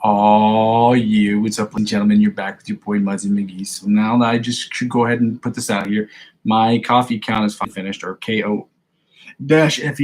Oh, you. What's up, ladies and gentlemen? You're back with your boy, Muzzy McGee. So now I just should go ahead and put this out here. My coffee account is finished, or KO-FE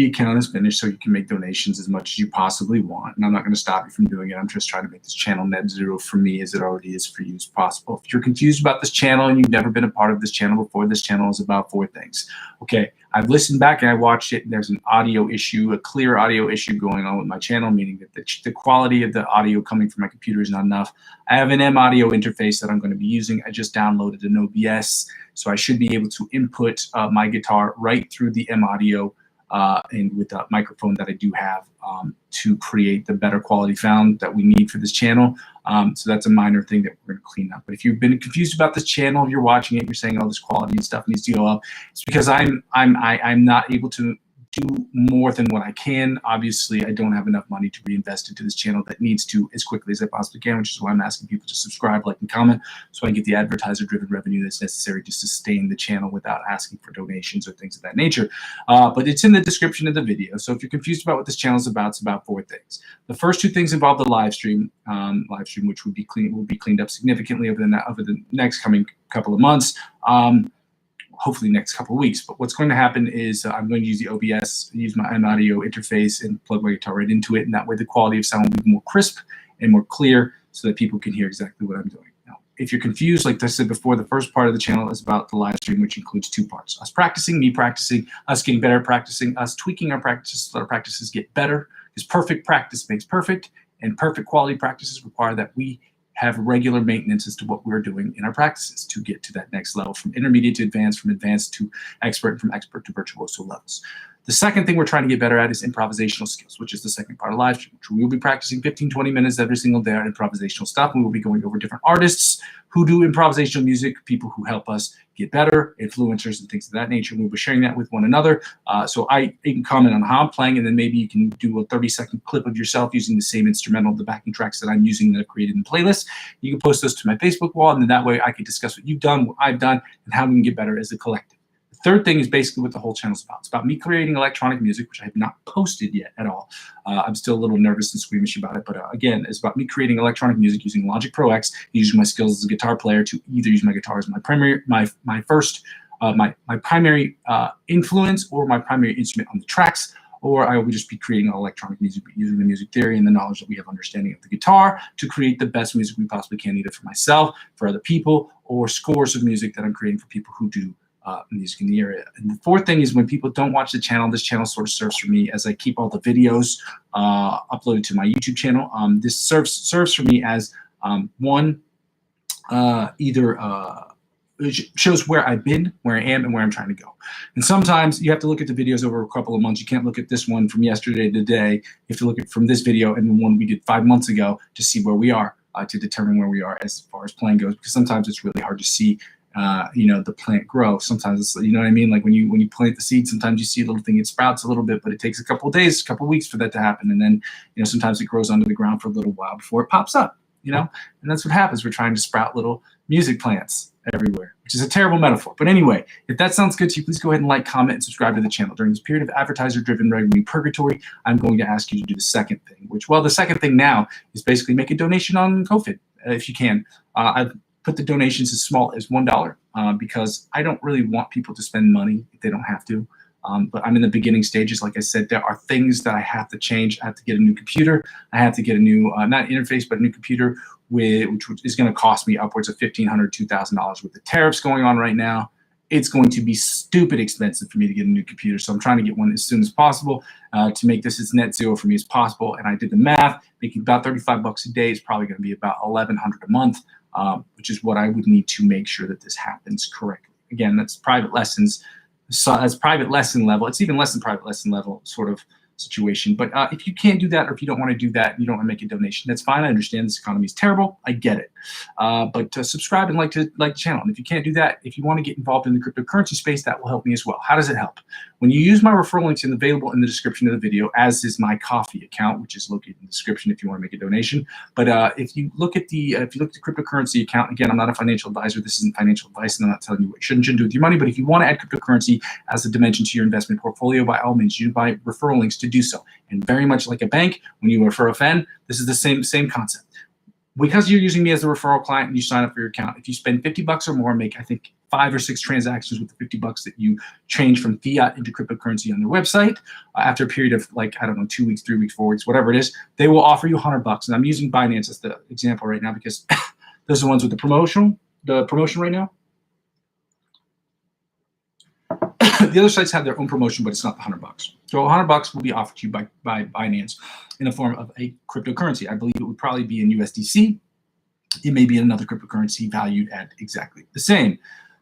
account is finished, so you can make donations as much as you possibly want. And I'm not going to stop you from doing it. I'm just trying to make this channel net zero for me as it already is for you as possible. If you're confused about this channel and you've never been a part of this channel before, this channel is about 4 things. Okay, I've listened back and I watched it, and there's an audio issue, a clear audio issue going on with my channel, meaning that the quality of the audio coming from my computer is not enough. I have an M audio interface that I'm going to be using. I just downloaded an OBS, so I should be able to input my guitar right through the M audio and with the microphone that I do have to create the better quality sound that we need for this channel. So that's a minor thing that we're going to clean up. But if you've been confused about this channel, if you're watching it, you're saying, oh, this quality and stuff needs to go up, it's because I'm not able to do more than what I can. Obviously, I don't have enough money to reinvest into this channel that needs to as quickly as I possibly can, which is why I'm asking people to subscribe, like, and comment, so I can get the advertiser-driven revenue that's necessary to sustain the channel without asking for donations or things of that nature. But it's in the description of the video. So if you're confused about what this channel is about, it's about 4 things. The first 2 things involve the live stream, which will be cleaned up significantly over the next coming couple of months. Hopefully next couple of weeks. But what's going to happen is I'm going to use the OBS, use my M audio interface, and plug my guitar right into it. And that way the quality of sound will be more crisp and more clear so that people can hear exactly what I'm doing. Now, if you're confused, like I said before, the first part of the channel is about the live stream, which includes 2 parts. Us practicing, me practicing, us getting better at practicing, us tweaking our practices so our practices get better. Because perfect practice makes perfect, and perfect quality practices require that we have regular maintenance as to what we're doing in our practices to get to that next level, from intermediate to advanced, from advanced to expert, and from expert to virtuoso levels. The second thing we're trying to get better at is improvisational skills, which is the second part of live stream, which we will be practicing 15-20 minutes every single day on improvisational stuff. We will be going over different artists who do improvisational music, people who help us get better, influencers and things of that nature. We'll be sharing that with one another. So you can comment on how I'm playing, and then maybe you can do a 30-second clip of yourself using the same instrumental, the backing tracks that I'm using that I've created in playlists. You can post those to my Facebook wall, and then that way I can discuss what you've done, what I've done, and how we can get better as a collective. Third thing is basically what the whole channel is about. It's about me creating electronic music, which I have not posted yet at all. I'm still a little nervous and squeamish about it, but again, it's about me creating electronic music using Logic Pro X, using my skills as a guitar player to either use my guitar as my primary, my primary influence, or my primary instrument on the tracks, or I will just be creating electronic music using the music theory and the knowledge that we have understanding of the guitar to create the best music we possibly can, either for myself, for other people, or scores of music that I'm creating for people who do music in the area. And the fourth thing is, when people don't watch the channel, this channel sort of serves for me as I keep all the videos uploaded to my YouTube channel. This serves for me as one, it shows where I've been, where I am, and where I'm trying to go. And sometimes you have to look at the videos over a couple of months. You can't look at this one from yesterday to today. You have to look at from this video and the one we did 5 months ago to see where we are, to determine where we are as far as playing goes, because sometimes it's really hard to see the plant grow. Sometimes it's, you know what I mean? Like when you plant the seed, sometimes you see a little thing, it sprouts a little bit, but it takes a couple of days, a couple of weeks for that to happen. And then, sometimes it grows under the ground for a little while before it pops up, and that's what happens. We're trying to sprout little music plants everywhere, which is a terrible metaphor. But anyway, if that sounds good to you, please go ahead and like, comment, and subscribe to the channel. During this period of advertiser-driven revenue purgatory, I'm going to ask you to do the second thing, the second thing now is basically make a donation on Ko-fi, if you can. I've put the donations as small as $1 because I don't really want people to spend money if they don't have to. But I'm in the beginning stages. Like I said, there are things that I have to change. I have to get a new computer. I have to get a new, not interface, but a new computer, which is going to cost me upwards of $1,500, $2,000 with the tariffs going on right now. It's going to be stupid expensive for me to get a new computer. So I'm trying to get one as soon as possible to make this as net zero for me as possible. And I did the math, making about $35 a day is probably going to be about $1,100 a month, which is what I would need to make sure that this happens correctly. Again, that's private lessons. So that's private lesson level. It's even less than private lesson level sort of situation. But if you can't do that, or if you don't want to do that, you don't want to make a donation, that's fine. I understand this economy is terrible. I get it. But subscribe and like the channel. And if you can't do that, if you want to get involved in the cryptocurrency space, that will help me as well. How does it help? When you use my referral links available in the description of the video, as is my coffee account, which is located in the description if you want to make a donation. But if you look at the cryptocurrency account, again, I'm not a financial advisor. This isn't financial advice, and I'm not telling you what you should and shouldn't do with your money. But if you want to add cryptocurrency as a dimension to your investment portfolio, by all means, use my referral links to do so. And very much like a bank, when you refer a friend, this is the same concept. because you're using me as a referral client and you sign up for your account, if you spend $50 or more, make I think 5 or 6 transactions with the $50 that you change from fiat into cryptocurrency on their website, after a period of like, I don't know, 2 weeks, 3 weeks, 4 weeks, whatever it is, they will offer you $100. And I'm using Binance as the example right now because those are the ones with the promotion right now. The other sites have their own promotion, but it's not the $100. So $100 will be offered to you by Binance in the form of a cryptocurrency. I believe it would probably be in USDC. It may be another cryptocurrency valued at exactly the same.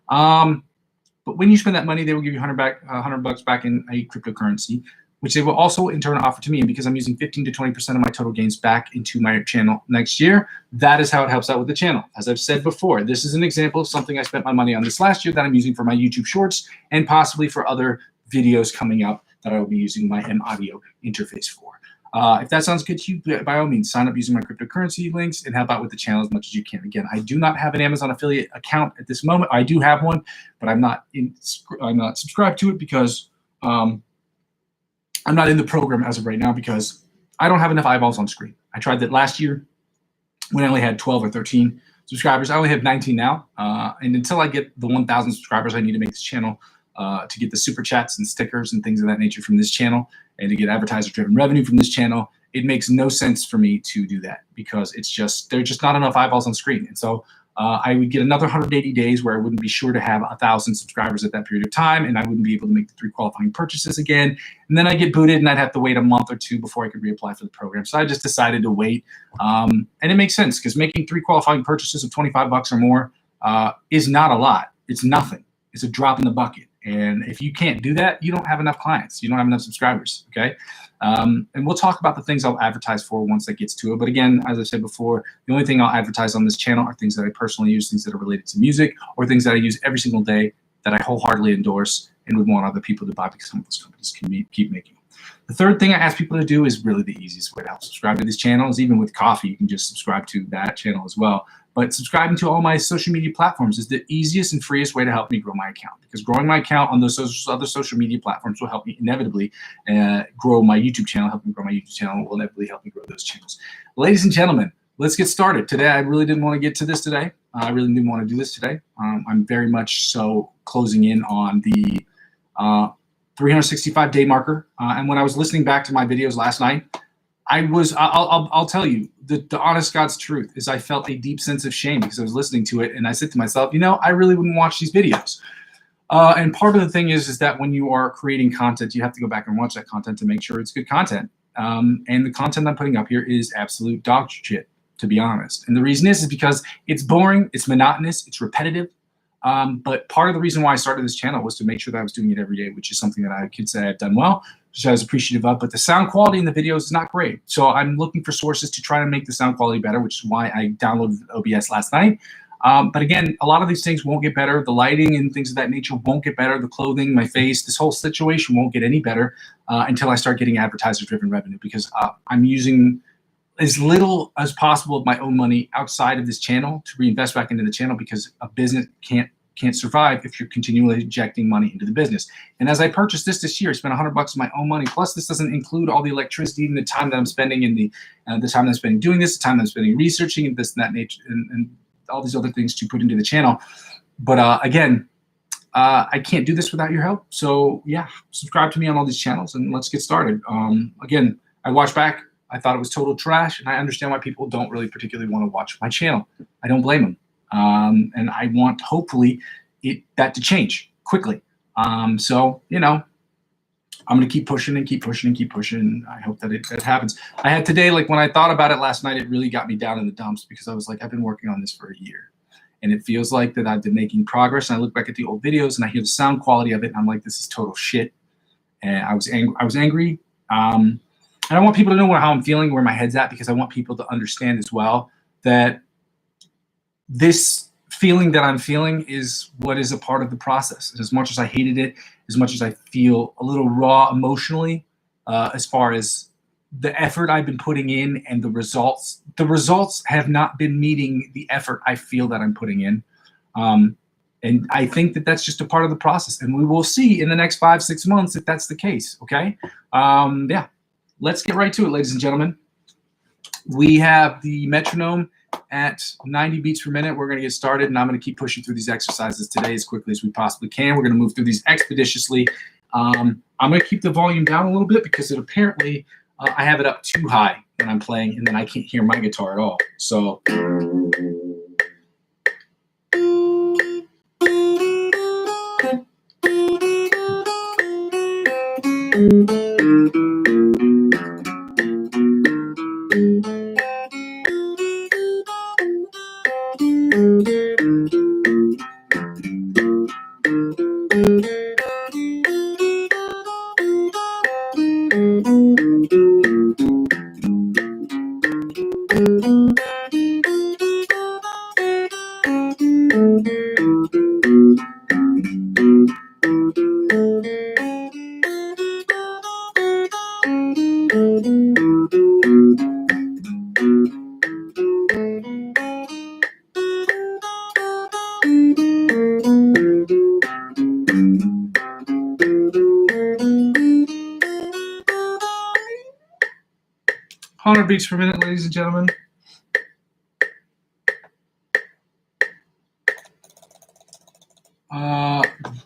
But when you spend that money, they will give you $100 back in a cryptocurrency, which they will also in turn offer to me. And because I'm using 15 to 20% of my total gains back into my channel next year, that is how it helps out with the channel. As I've said before, this is an example of something I spent my money on this last year that I'm using for my YouTube shorts and possibly for other videos coming up that I will be using my M Audio interface for. If that sounds good to you, by all means, sign up using my cryptocurrency links and help out with the channel as much as you can. Again, I do not have an Amazon affiliate account at this moment. I do have one, but I'm not subscribed to it because I'm not in the program as of right now because I don't have enough eyeballs on screen. I tried that last year when I only had 12 or 13 subscribers. I only have 19 now. And until I get the 1,000 subscribers I need to make this channel, to get the super chats and stickers and things of that nature from this channel and to get advertiser-driven revenue from this channel, it makes no sense for me to do that because there's just not enough eyeballs on screen. And so I would get another 180 days where I wouldn't be sure to have 1,000 subscribers at that period of time, and I wouldn't be able to make the 3 qualifying purchases again. And then I'd get booted, and I'd have to wait a month or 2 before I could reapply for the program. So I just decided to wait. And it makes sense because making 3 qualifying purchases of $25 or more is not a lot. It's nothing. It's a drop in the bucket. And if you can't do that, you don't have enough clients. You don't have enough subscribers, okay? And we'll talk about the things I'll advertise for once that gets to it. But again, as I said before, the only thing I'll advertise on this channel are things that I personally use, things that are related to music, or things that I use every single day that I wholeheartedly endorse and would want other people to buy because some of those companies can keep making them. The third thing I ask people to do is really the easiest way to help subscribe to this channel is even with coffee, you can just subscribe to that channel as well. But subscribing to all my social media platforms is the easiest and freest way to help me grow my account because growing my account on those other social media platforms will help me inevitably grow my YouTube channel. Help me grow my YouTube channel will inevitably help me grow those channels. Ladies and gentlemen, let's get started. Today, I really didn't want to get to this today. I really didn't want to do this today. I'm very much so closing in on the 365-day marker. And when I was listening back to my videos last night, I'll tell you, the honest God's truth is I felt a deep sense of shame because I was listening to it and I said to myself, you know, I really wouldn't watch these videos. And part of the thing is that when you are creating content, you have to go back and watch that content to make sure it's good content. And the content I'm putting up here is absolute dog shit, to be honest. And the reason is because it's boring, it's monotonous, it's repetitive. But part of the reason why I started this channel was to make sure that I was doing it every day, which is something that I could say I've done well, which I was appreciative of. But the sound quality in the videos is not great. So I'm looking for sources to try to make the sound quality better, which is why I downloaded OBS last night. But again, a lot of these things won't get better. The lighting and things of that nature won't get better. The clothing, my face, this whole situation won't get any better until I start getting advertiser-driven revenue because I'm using as little as possible of my own money outside of this channel to reinvest back into the channel because a business can't survive if you're continually injecting money into the business. And as I purchased this year, I spent $100 of my own money. Plus, this doesn't include all the electricity and the time that I'm spending and the time that I'm spending doing this, the time that I'm spending researching and this and that nature and all these other things to put into the channel. But again, I can't do this without your help. So yeah, subscribe to me on all these channels and let's get started. Again, I watched back. I thought it was total trash, and I understand why people don't really particularly want to watch my channel. I don't blame them. And I want, hopefully, that to change quickly. So, you know, I'm going to keep pushing and keep pushing and keep pushing. I hope that it happens. I had today, like when I thought about it last night, it really got me down in the dumps because I was like, I've been working on this for a year. And it feels like that I've been making progress. And I look back at the old videos and I hear the sound quality of it. And I'm like, this is total shit. And I was angry. And I want people to know how I'm feeling, where my head's at, because I want people to understand as well that this feeling that I'm feeling is what is a part of the process. And as much as I hated it, as much as I feel a little raw emotionally, as far as the effort I've been putting in and the results have not been meeting the effort I feel that I'm putting in. And I think that that's just a part of the process. And we will see in the next 5-6 months if that's the case, okay? Yeah. Let's get right to it, ladies and gentlemen. We have the metronome at 90 beats per minute. We're going to get started, and I'm going to keep pushing through these exercises today as quickly as we possibly can. We're going to move through these expeditiously. I'm going to keep the volume down a little bit because it apparently I have it up too high when I'm playing, and then I can't hear my guitar at all. So. 100 beats per minute, ladies and gentlemen.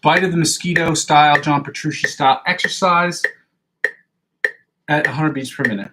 Bite of the Mosquito style, John Petrucci style exercise at 100 beats per minute.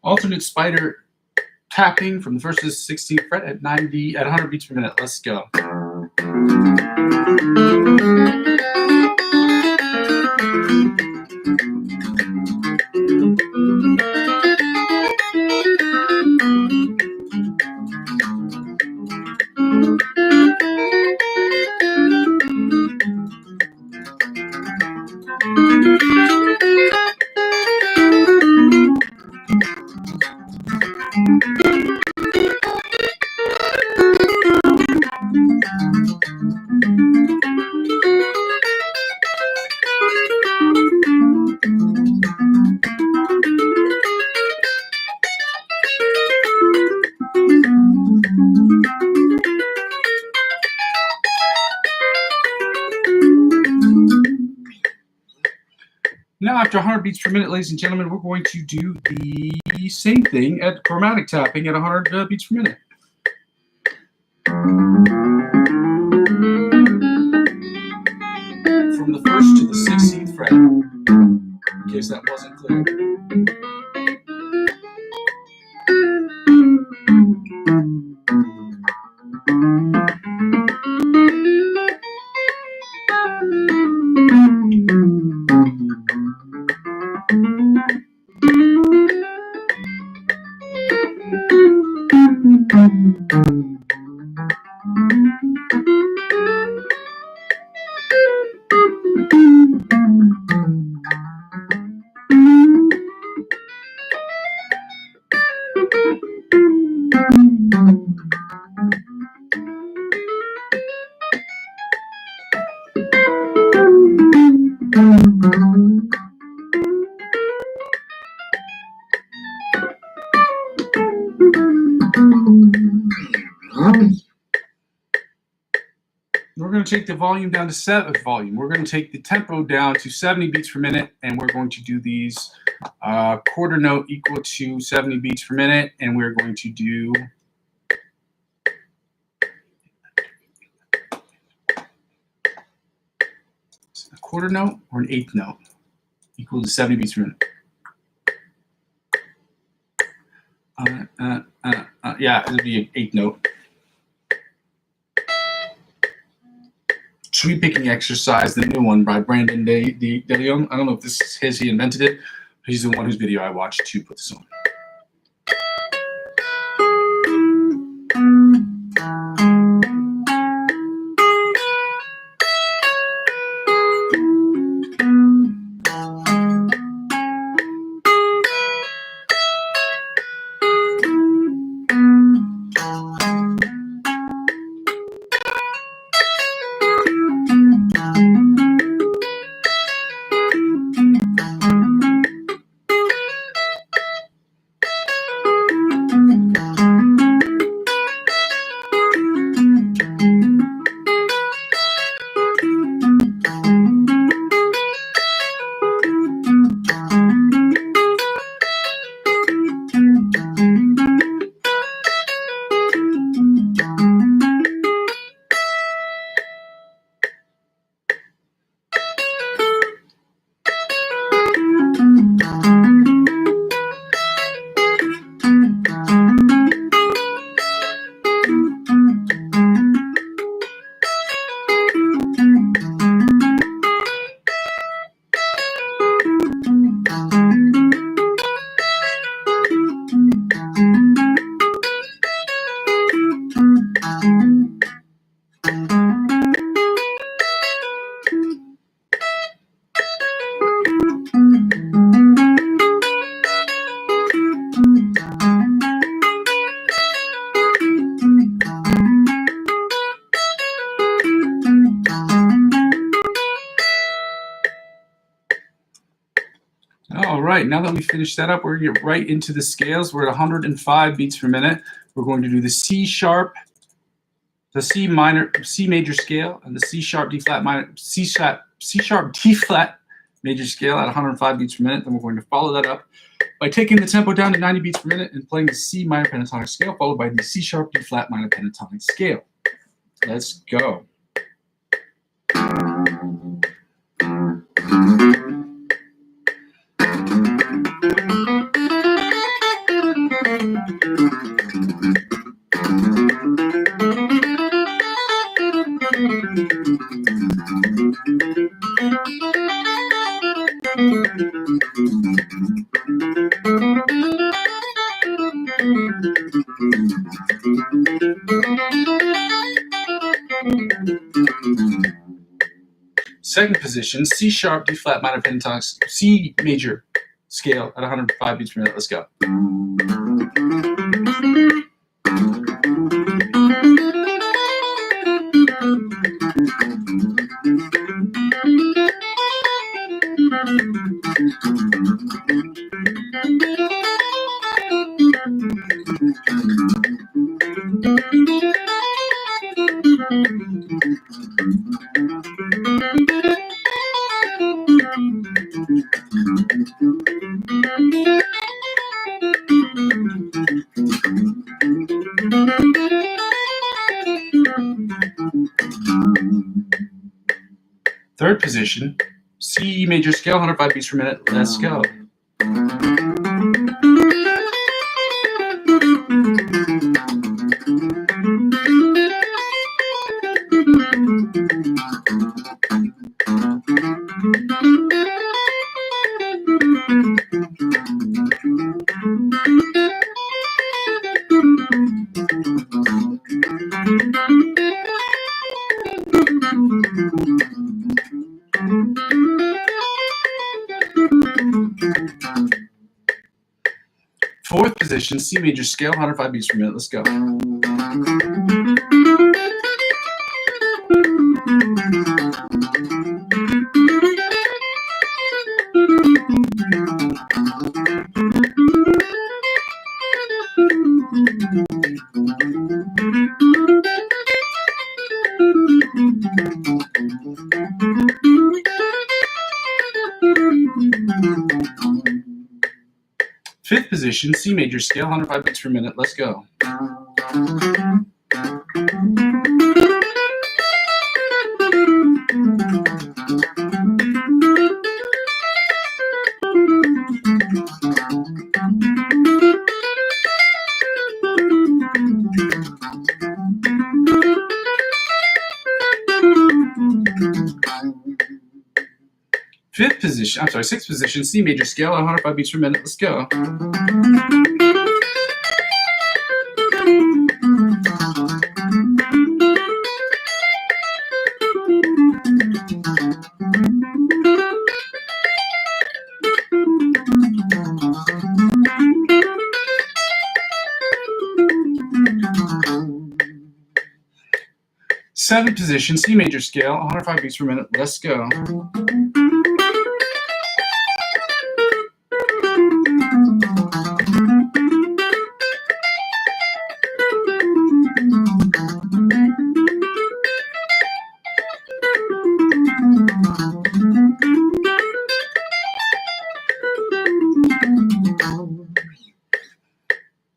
Alternate spider tapping from the 1st to the 16th fret at 100 beats per minute. Let's go. Now, after 100 beats per minute, ladies and gentlemen, we're going to do the same thing at chromatic tapping at 100 beats per minute. From the 1st to the 16th fret, in case that wasn't clear. We're going to take the volume down to We're going to take the tempo down to 70 beats per minute, and we're going to do these quarter note equal to 70 beats per minute, and we're going to do a quarter note or an eighth note equal to 70 beats per minute. Yeah, it'll be an eighth note. Tree picking exercise, the new one by Brandon De Leon. I don't know if this is his, he invented it. He's the one whose video I watched to put this on. All right, now that we finished that up, we're going to get right into the scales. We're at 105 beats per minute. We're going to do the C sharp, the C major scale, and the C sharp, D flat minor, C sharp, D flat major scale at 105 beats per minute. Then we're going to follow that up by taking the tempo down to 90 beats per minute and playing the C minor pentatonic scale, followed by the C sharp, D flat minor pentatonic scale. Let's go. Second position, C sharp, D flat minor pentatonic, C major scale at 105 beats per minute. Let's go. Third position, C major scale, 105 beats per minute. Let's go. Fourth position, C major scale, 105 beats per minute. Let's go. Fifth position, C major scale, 105 beats per minute. Let's go. sixth position, C major scale at 105 beats per minute. Let's go. Seventh position, C major scale, 105 beats per minute. Let's go.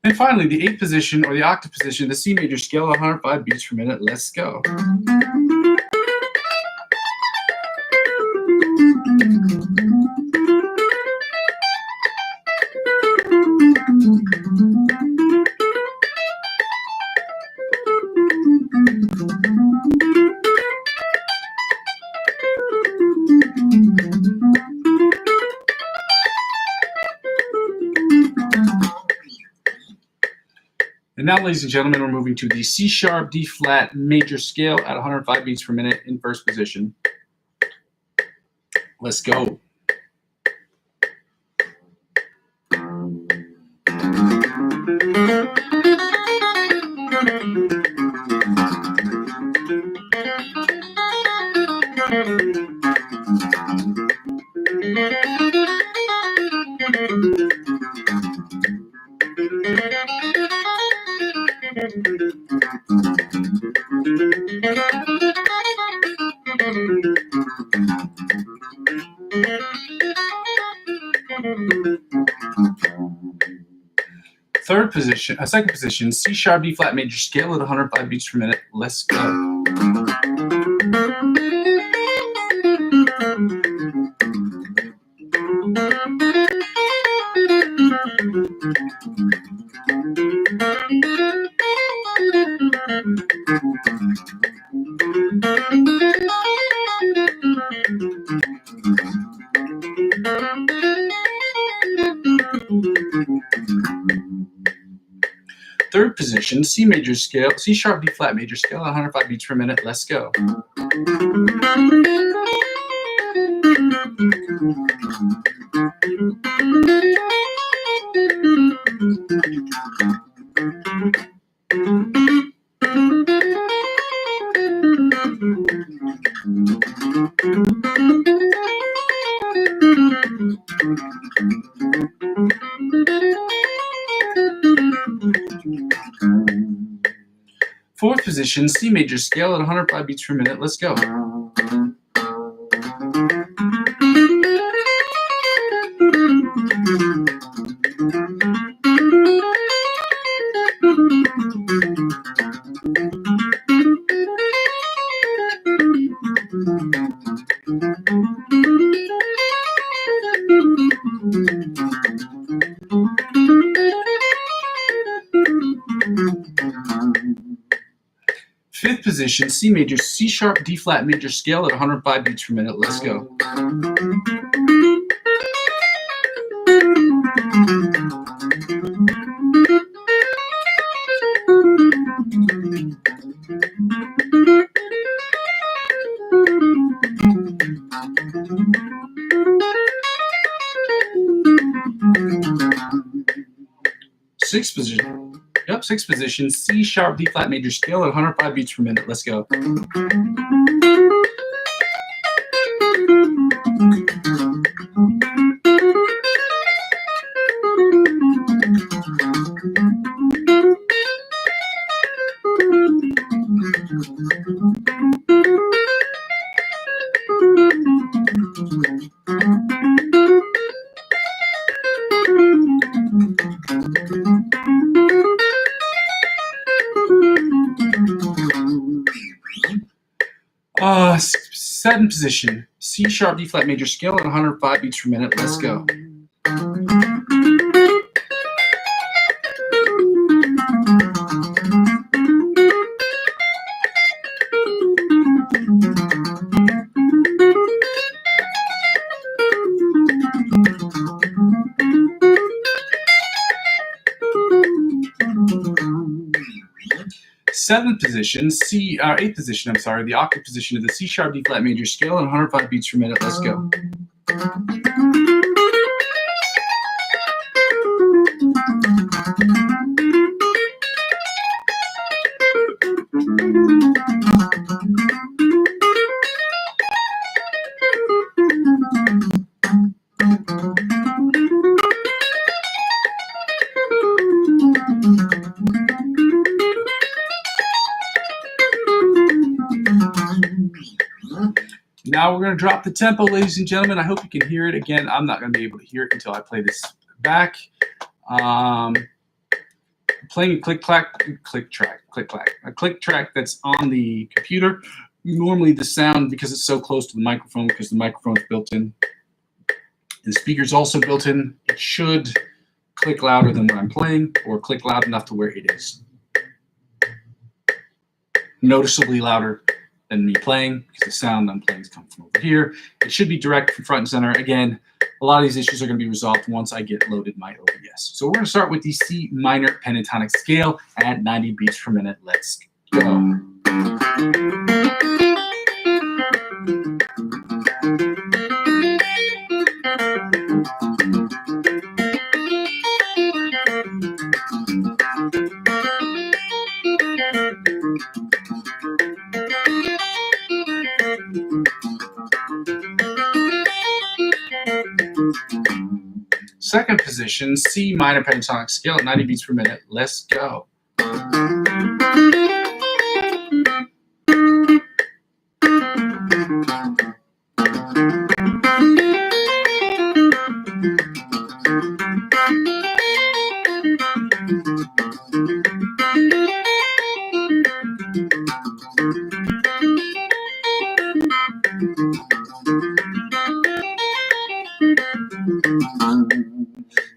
And finally, the eighth position, or the octave position, the C major scale, 105 beats per minute. Let's go. And now, ladies and gentlemen, we're moving to the C sharp D flat major scale at 105 beats per minute in first position. Let's go. Second position, C sharp D flat major scale at 105 beats per minute. Let's go. Third position, C major scale, C sharp D flat major scale at 105 beats per minute. Let's go. Fourth position, C major scale at 105 beats per minute. Let's go. Fifth position, C major, C sharp, D flat major scale at 105 beats per minute. Let's go. Sixth position. Yep, sixth position, C sharp, D flat major scale at 105 beats per minute. Let's go. Seventh position, C sharp, D flat major scale at 105 beats per minute. Let's go. Eighth position, I'm sorry, the octave position of the C sharp D flat major scale at 105 beats per minute. Let's go. Now we're going to drop the tempo, ladies and gentlemen. I hope you can hear it. Again, I'm not going to be able to hear it until I play this back. Playing a click track that's on the computer. Normally the sound, because it's so close to the microphone, because the microphone's built in, the speaker's also built in, it should click louder than what I'm playing, or click loud enough to where it is noticeably louder than me playing, because the sound I'm playing is coming from over here. It should be direct from front and center. Again, a lot of these issues are going to be resolved once I get loaded my OBS. So we're going to start with the C minor pentatonic scale at 90 beats per minute. Let's go. Second position, C minor pentatonic scale at 90 beats per minute. Let's go.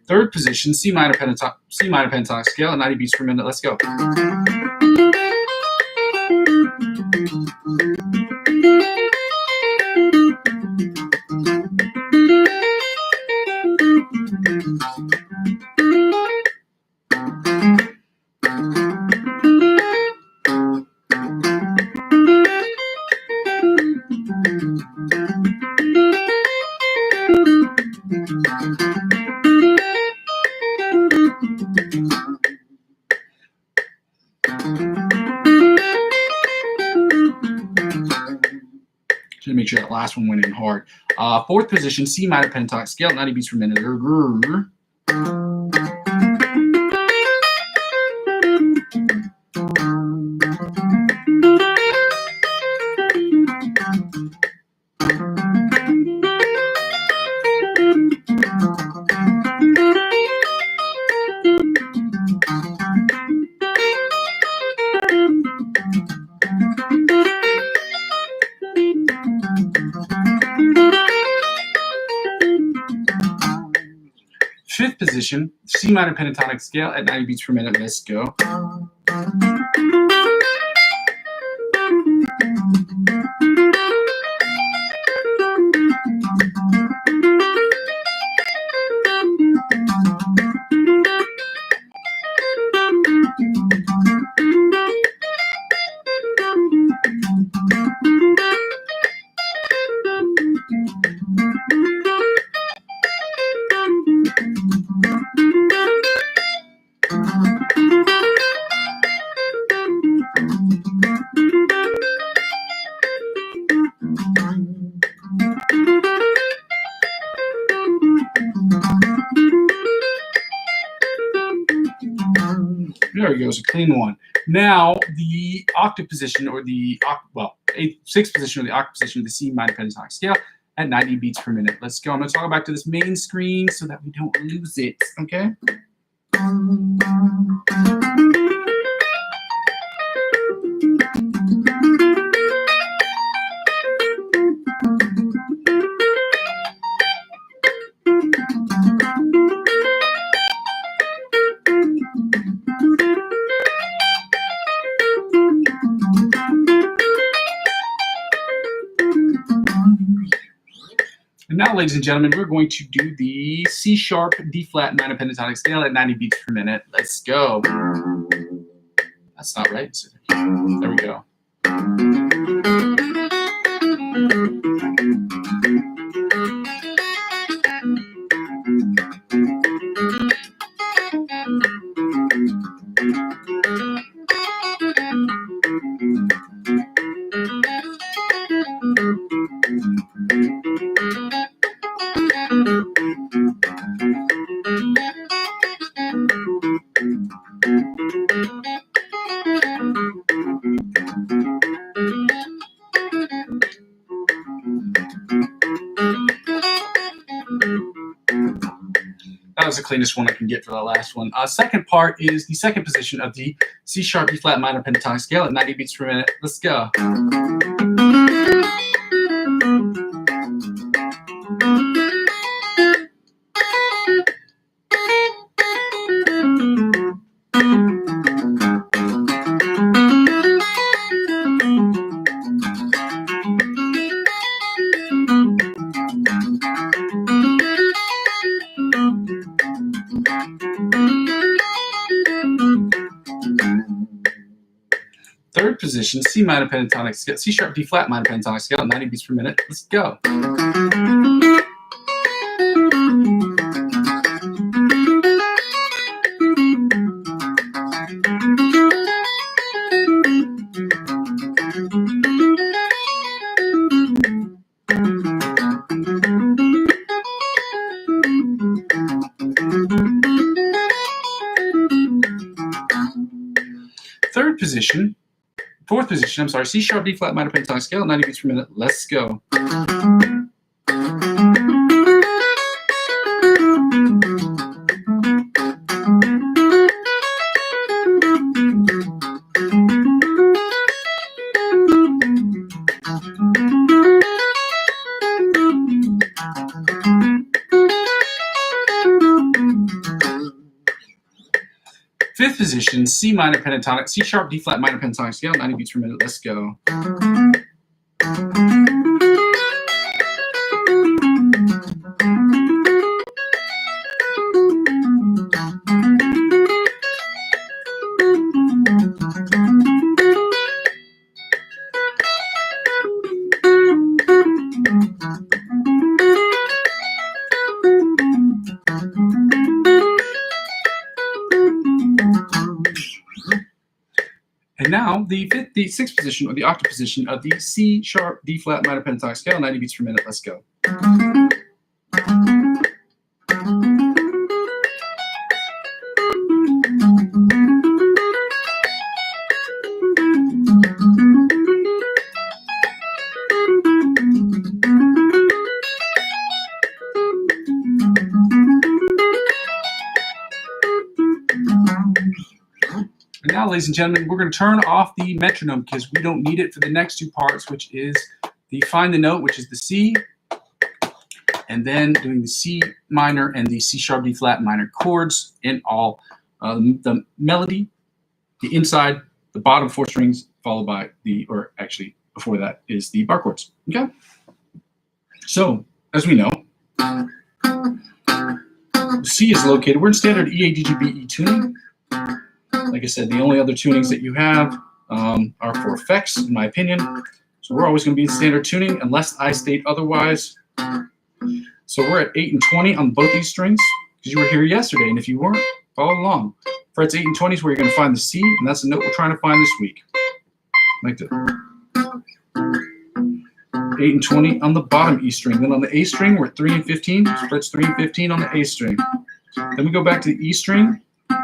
Third position, C minor pentatonic scale at 90 beats per minute. Let's go. Should make sure that last one went in hard. Fourth position, C minor pentatonic scale, 90 beats per minute. Fifth position, C minor pentatonic scale at 90 beats per minute. Let's go. There we go, it's a clean one. Now, the octave position, or the, sixth position, or the octave position of the C minor pentatonic scale at 90 beats per minute. Let's go. I'm going to toggle back to this main screen so that we don't lose it, okay? And now, ladies and gentlemen, we're going to do the C sharp D flat minor pentatonic scale at 90 beats per minute. Let's go. That's not right, is it? There we go. That was the cleanest one I can get for the last one. Second part is the second position of the C sharp D flat minor pentatonic scale at 90 beats per minute. Let's go. Third position, C minor pentatonic scale, C sharp D flat minor pentatonic scale at 90 beats per minute. Let's go. Fourth position, I'm sorry, C sharp D flat minor pentatonic scale at 90 beats per minute. Let's go. Fifth position, C minor pentatonic, C sharp D flat minor pentatonic scale, 90 beats per minute. Let's go. And now the sixth position, or the octave position of the C sharp D flat minor pentatonic scale, 90 beats per minute. Let's go. And now, ladies and gentlemen, we're going to turn off the metronome because we don't need it for the next two parts, which is the find the note, which is the C, and then doing the C minor and the C sharp D flat minor chords in all. The melody, the inside, the bottom four strings, followed by or actually before that is the bar chords. Okay? So, as we know, C is located, we're in standard E, A, D, G, B, E tuning. Like I said, the only other tunings that you have are for effects, in my opinion. So we're always going to be in standard tuning unless I state otherwise. So we're at 8 and 20 on both these strings because you were here yesterday. And if you weren't, follow along. Frets 8 and 20 is where you're going to find the C, and that's the note we're trying to find this week. Like that. 8 and 20 on the bottom E string. Then on the A string, we're at 3 and 15. Frets 3 and 15 on the A string. Then we go back to the E string,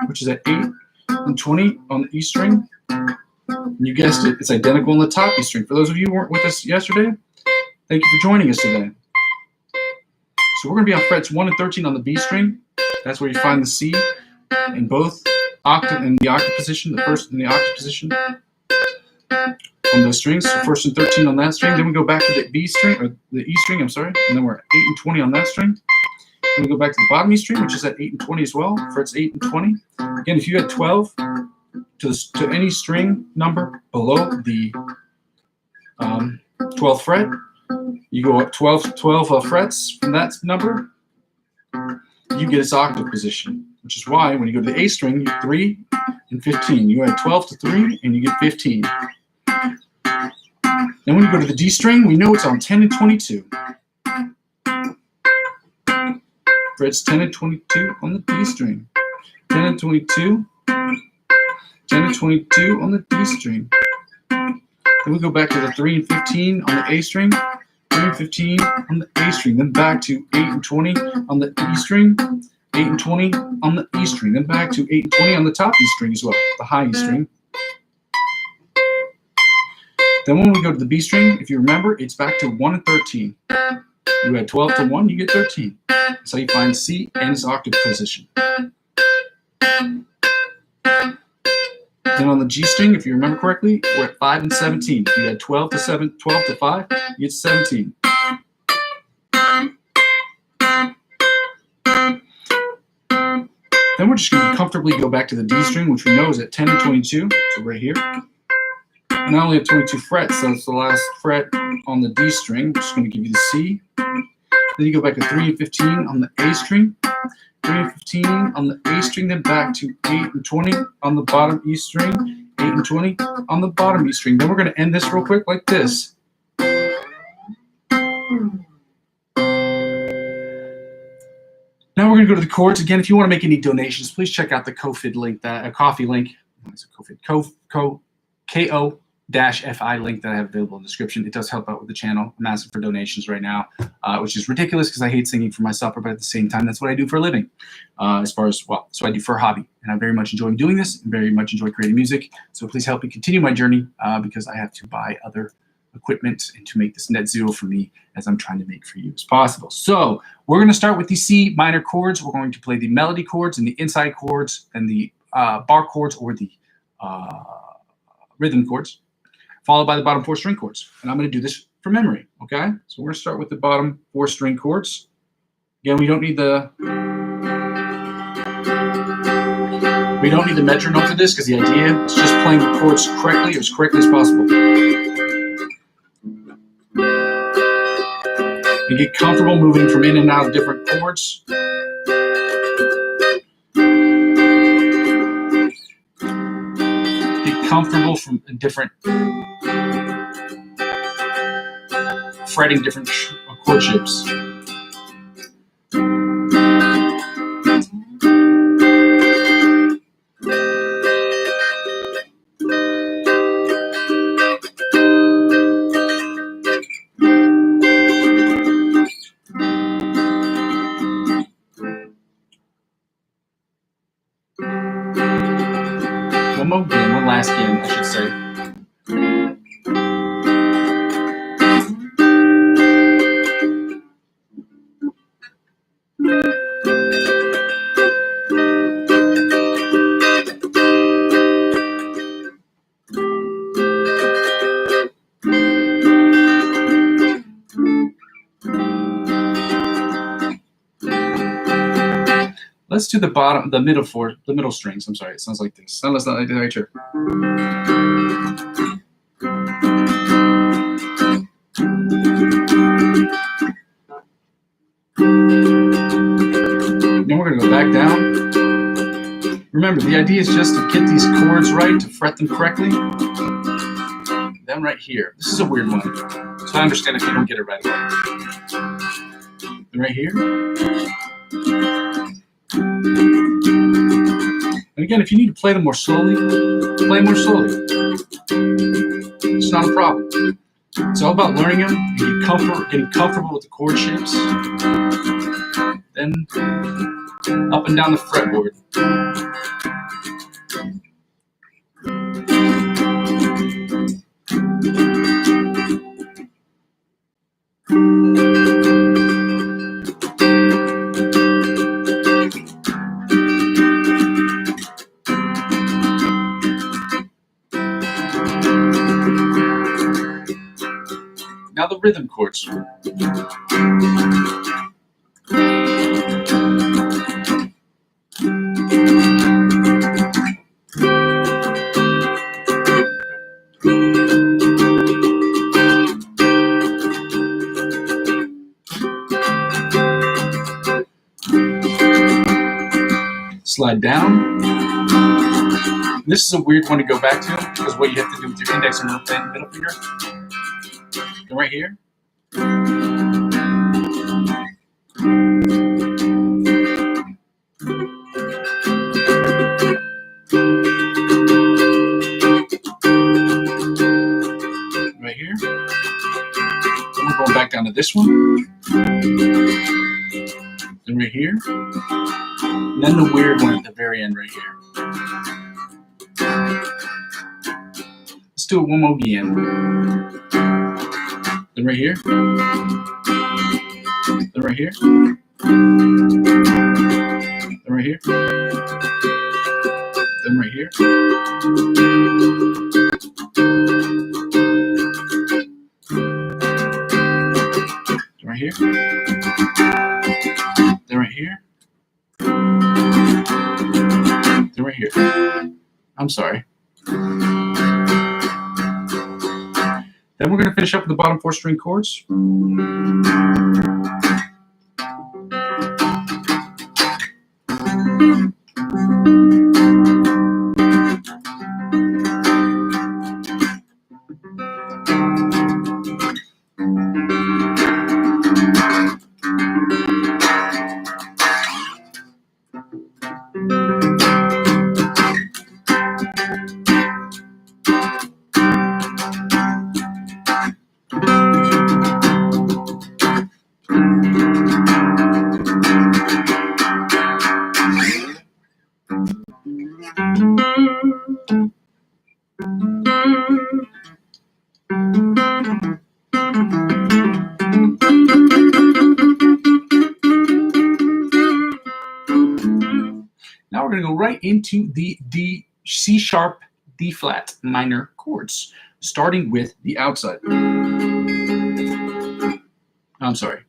which is at 8 and 20 on the E string. And you guessed it, it's identical on the top E string. For those of you who weren't with us yesterday, thank you for joining us today. So we're going to be on frets 1 and 13 on the B string. That's where you find the C in both octave in the octave position, the first in the octave position on those strings. So first and 13 on that string. Then we go back to the B string, or the E string, I'm sorry. And then we're at 8 and 20 on that string. Then we go back to the bottom E string, which is at 8 and 20 as well. Frets 8 and 20. Again, if you had 12 to any string number below the 12th fret, you go up 12 frets from that number, you get its octave position, which is why when you go to the A string, 3 and 15. You add 12 to 3, and you get 15. Then when you go to the D string, we know it's on 10 and 22. Frets 10 and 22 on the D string. 10 and 22. 10 and 22 on the D string. Then we go back to the 3 and 15 on the A string. 3 and 15 on the A string. Then back to 8 and 20 on the E string. 8 and 20 on the E string. Then back to 8 and 20 on the top E string as well, the high E string. Then when we go to the B string, if you remember, it's back to 1 and 13. You add 12 to 1, you get 13. That's how you find C and its octave position. Then on the G string, if you remember correctly, we're at 5 and 17. If you add 12 to 5, you get 17. Then we're just going to comfortably go back to the D string, which we know is at 10 and 22, so right here. And I only have 22 frets, so it's the last fret on the D string, which is going to give you the C. Then you go back to 3 and 15 on the A string, 3 and 15 on the A string, then back to 8 and 20 on the bottom E string, 8 and 20 on the bottom E string. Then we're going to end this real quick like this. Now we're going to go to the chords. Again, if you want to make any donations, please check out the Ko-Fi link, Ko-Fi link, Ko-Fi link that I have available in the description. It does help out with the channel. I'm asking for donations right now, which is ridiculous because I hate singing for my supper, but at the same time, that's what I do for a living. So I do for a hobby, and I very much enjoy doing this and very much enjoy creating music. So please help me continue my journey because I have to buy other equipment and to make this net zero for me as I'm trying to make for you as possible. So we're going to start with the C minor chords. We're going to play the melody chords and the inside chords and the bar chords or the rhythm chords, followed by the bottom 4 string chords. And I'm going to do this from memory, okay? So we're going to start with the bottom 4 string chords. Again, we don't need the metronome for this because the idea is just playing the chords correctly or as correctly as possible. And get comfortable moving from in and out of different chords. Get comfortable from different fretting different chord shapes. One last game, I should say. Let's do the middle strings. I'm sorry, it sounds like this. No, that's not right here. Then we're going to go back down. Remember, the idea is just to get these chords right, to fret them correctly. Then right here. This is a weird one, so I understand if you don't get it right away. Then right here. And again, if you need to play them more slowly, play more slowly. It's not a problem. It's all about learning them and getting comfortable with the chord shapes. Then up and down the fretboard. Now the rhythm chords. Slide down. This is a weird one to go back to because what you have to do with your index and middle finger. And right here. Right here. Then we're going back down to this one. Then right here. And then the weird one at the very end right here. Let's do it one more again. Then right here. Then right here. Then right here. Then right here. Then right here. Then right here. Then right here. I'm sorry. Then we're going to finish up with the bottom 4 string chords. Now we're going to go right into the C sharp, D flat minor chords, starting with the outside. I'm sorry.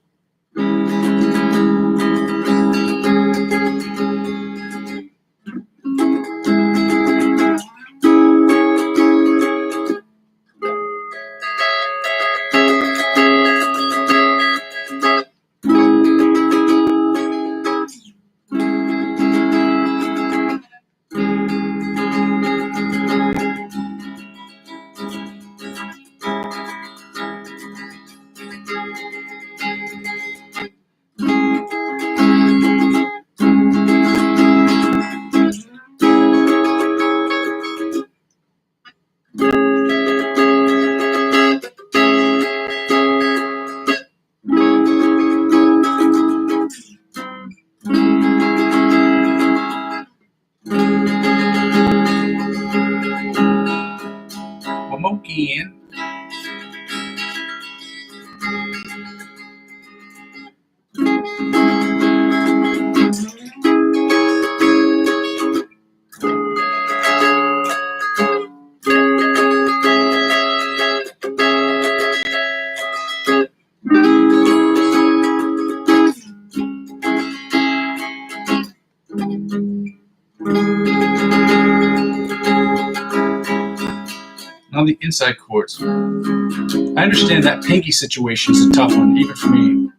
Again. On the inside chords. I understand that pinky situation is a tough one, even for me.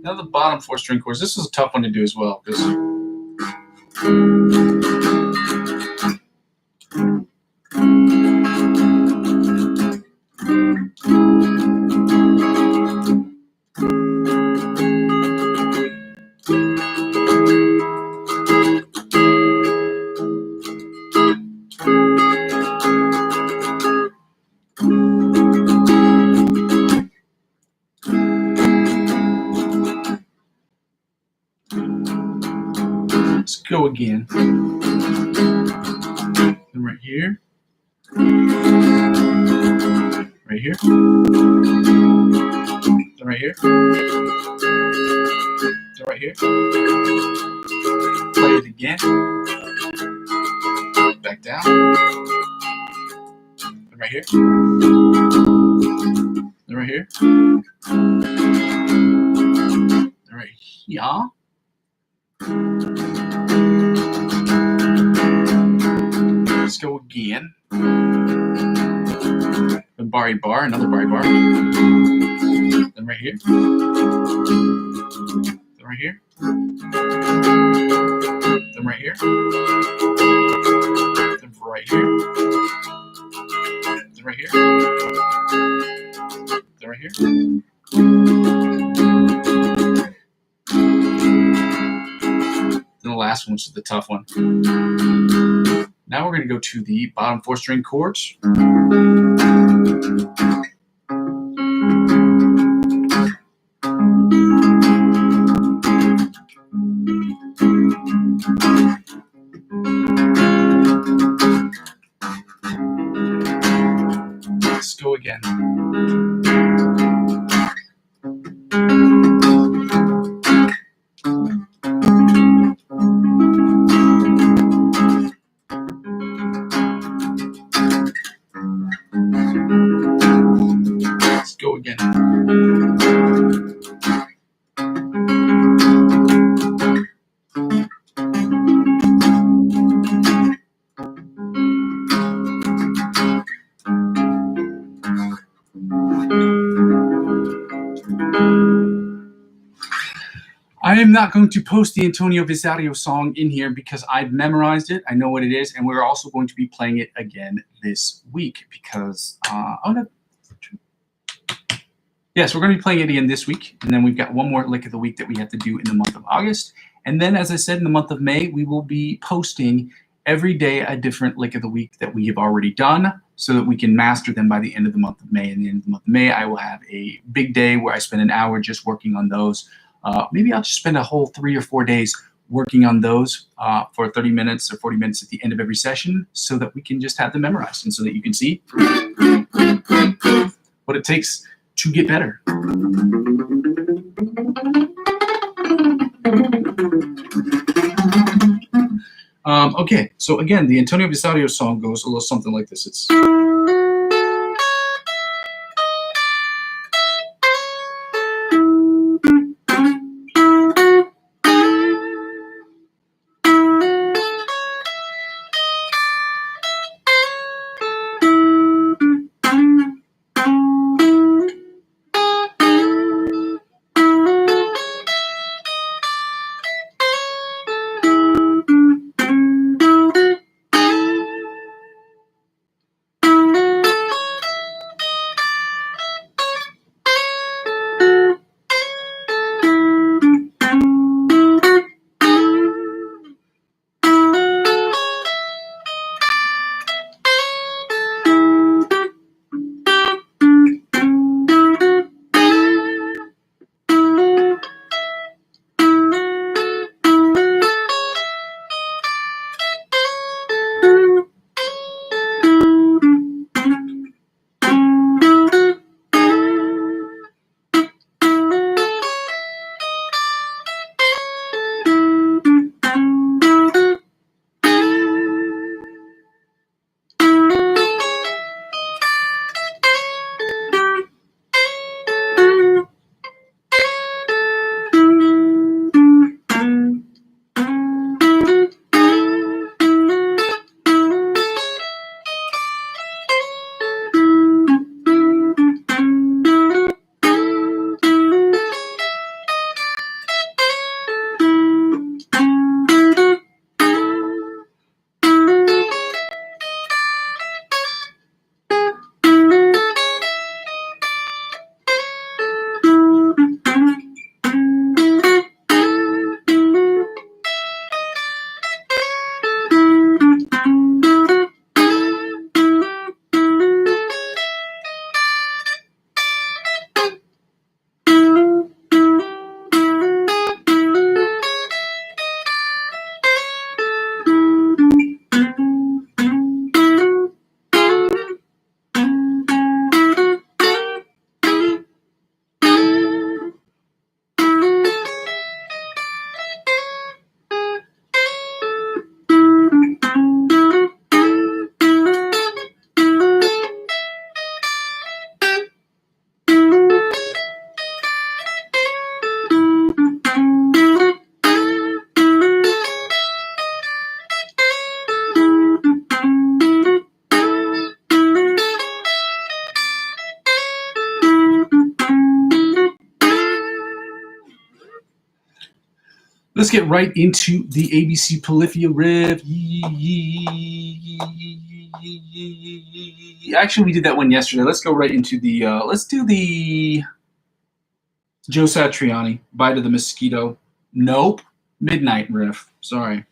Now the bottom 4 string chords. This is a tough one to do as well because Let's go again. And right here. Right here. And right here. And right here. Play it again. Back down. And right here. And right here. And right here. Let's go again. Then bar, another bar. Then right here. Then right here. Then right here. Then right here. Then right here. Then right here. Then the last one, which is the tough one. Now we're going to go to the bottom 4-string chords. Let's go again. Let's go again. I am not going to post the Antonio Visario song in here because I've memorized it. I know what it is, and we're also going to be playing it again this week because yes, we're going to be playing it again this week, and then we've got one more lick of the week that we have to do in the month of August. And then, as I said, in the month of May, we will be posting every day a different lick of the week that we have already done so that we can master them by the end of the month of May. And at the end of the month of May, I will have a big day where I spend an hour just working on those. Maybe I'll just spend a whole 3 or 4 days working on those for 30 minutes or 40 minutes at the end of every session so that we can just have them memorized and so that you can see what it takes to get better. Okay, so again, the Antonio Visario song goes a little something like this. It's Let's get right into the ABC Polyphia riff. Actually, we did that one yesterday. Let's go right into the, let's do the Joe Satriani, Bite of the Mosquito. Nope. Midnight riff. Sorry.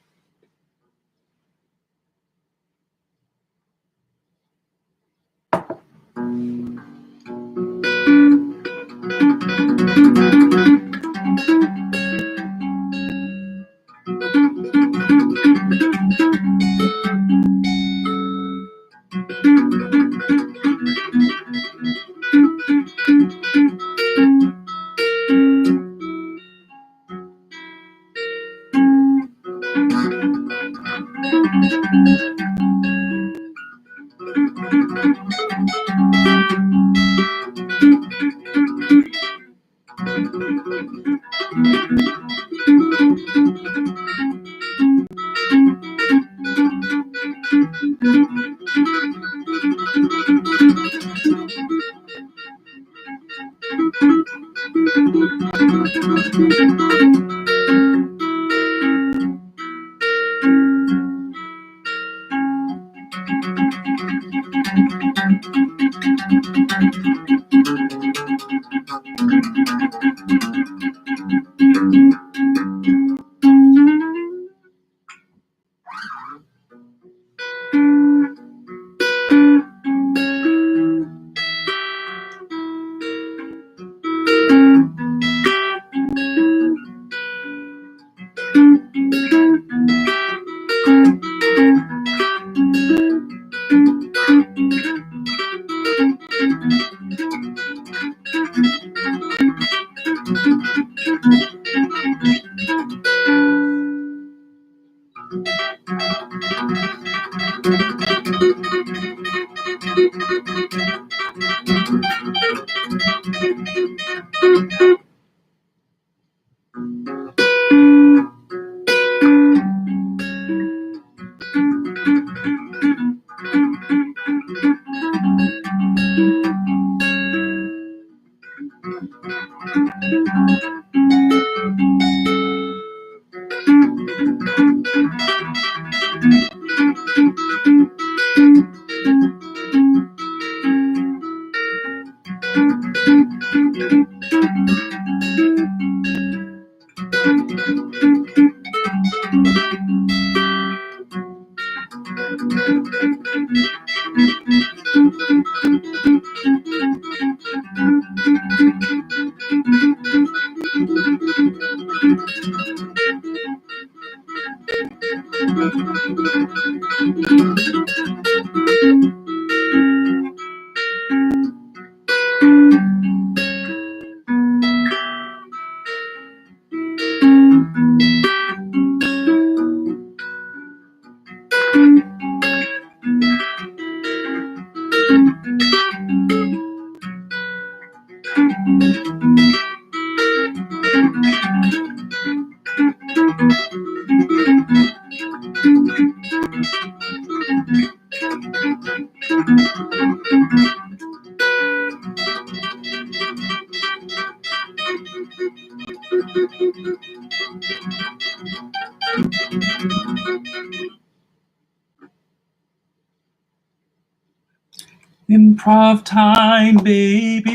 Improv time, baby.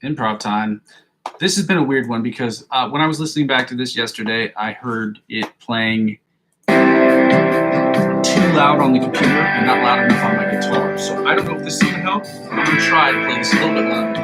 Improv time. This has been a weird one because when I was listening back to this yesterday, I heard it playing too loud on the computer and not loud enough on my guitar. So I don't know if this is going to help, but I'm going to try to play this a little bit louder.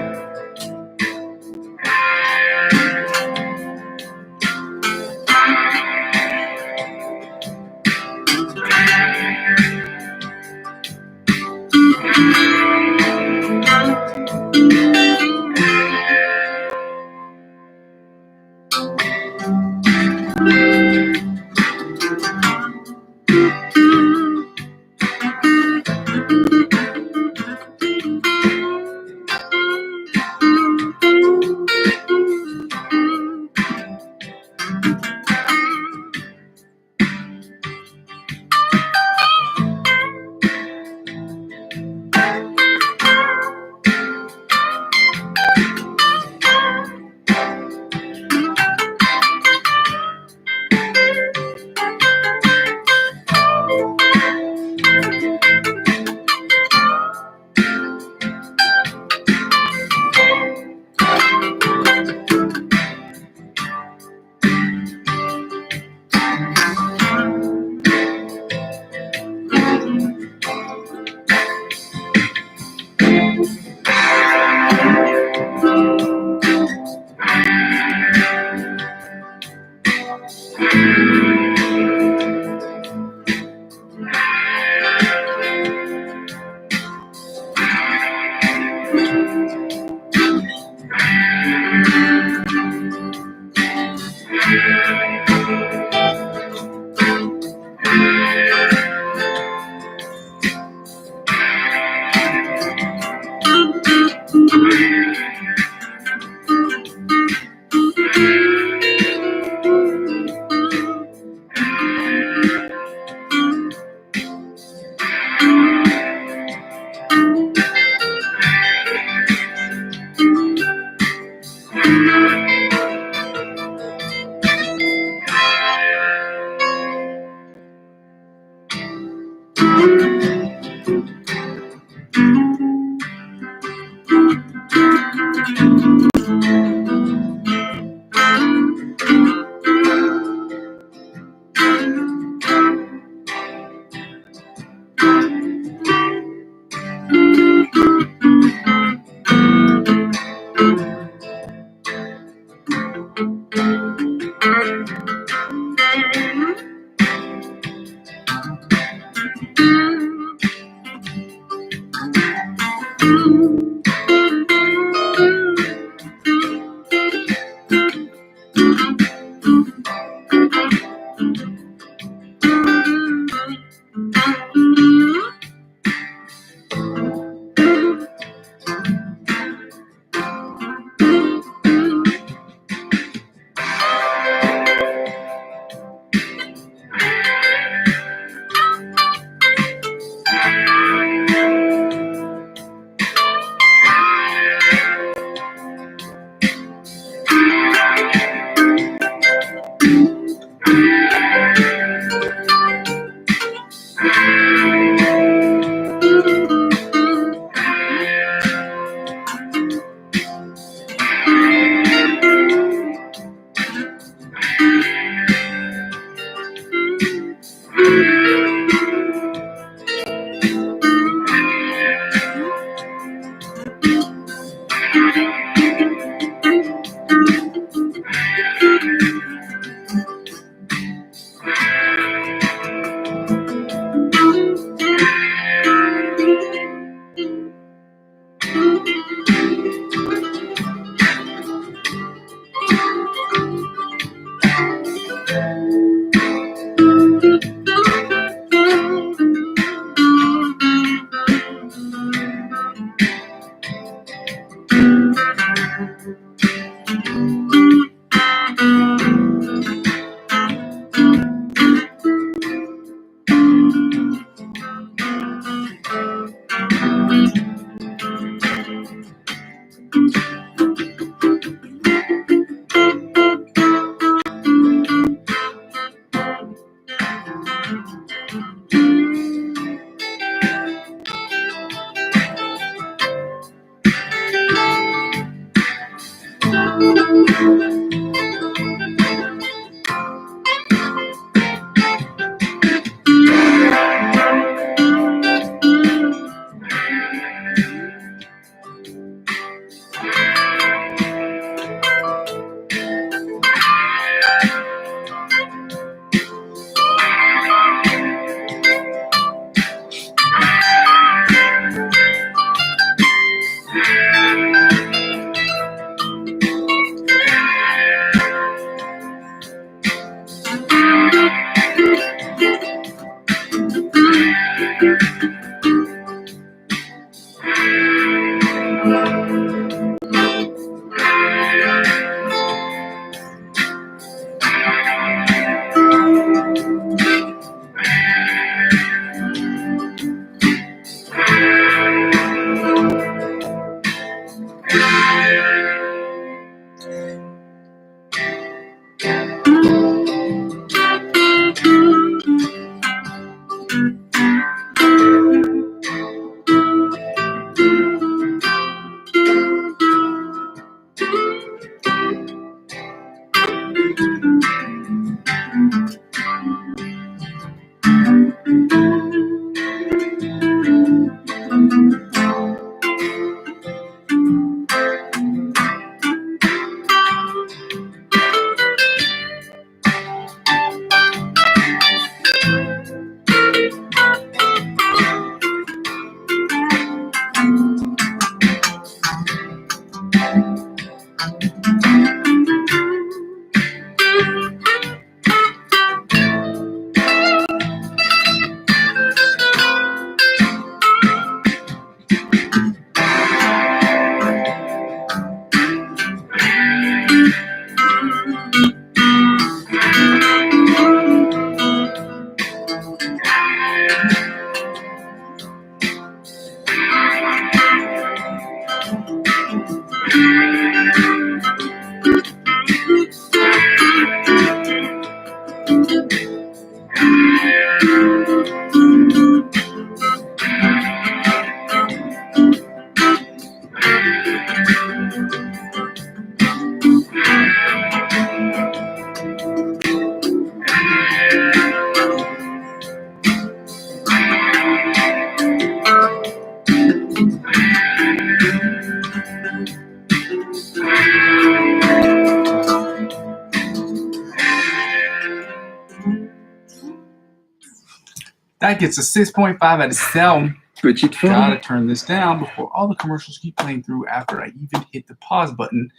That gets a 6.5 out of 7. Petite forme. Gotta turn this down before all the commercials keep playing through after I even hit the pause button.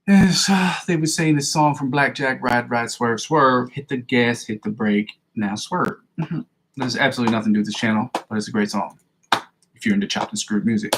As they would say in the song from Blackjack, ride, ride, swerve, swerve, hit the gas, hit the brake, now swerve. There's absolutely nothing to do with this channel, but it's a great song if you're into chopped and screwed music.